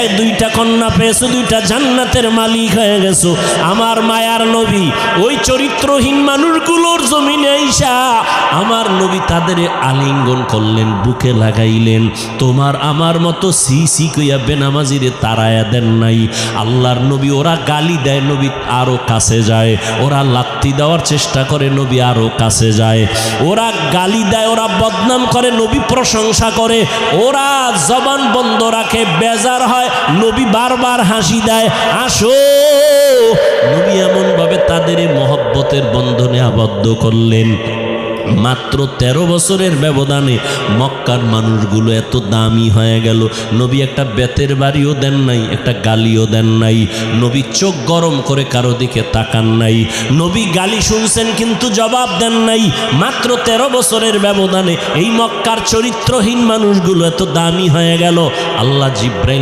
এক দুইটা কন্যা পেয়েছো, দুইটা জান্নাতের মালিক হয়ে গেছো। আমার মায়ার নবী ওই চরিত্রহীন মানুষগুলোর জমিনে আইসা আমার নবী তাদের আলিঙ্গন করলেন, বুকে লাগাইলেন। তোমার আমার মতো সি সি কইয়া বেনামাজিরে তাড়ায়া দেন নাই আল্লাহর নবী। ওরা গালি দেয়, নবী আরো কাছে যায়। ওরা লাত্তি দেওয়ার চেষ্টা করে, নবী আরো কাছে যায়। ওরা গালি দেয়, ওরা বদনাম করে, নবী প্রশংসা করে। ওরা জবান বন্ধ রাখে, বেজার হয়, নবী বারবার হাসি দেয়। আসো, নবী এমন ভাবে তাদের মহব্বতের বন্ধনে আবদ্ধ করলেন। মাত্র 13 বছরের ব্যবধানে মক্কার মানুষগুলো এত দামি হয়ে গেল। নবী একটা বেতের বাড়িও দেন নাই, একটা গালিও দেন নাই। নবী চোখ গরম করে কারো দিকে তাকান নাই। নবী গালি শুনছেন কিন্তু জবাব দেন নাই। মাত্র 13 বছরের ব্যবধানে এই মক্কার চরিত্রহীন মানুষগুলো এত দামি হয়ে গেল। আল্লাহ জিব্রাইল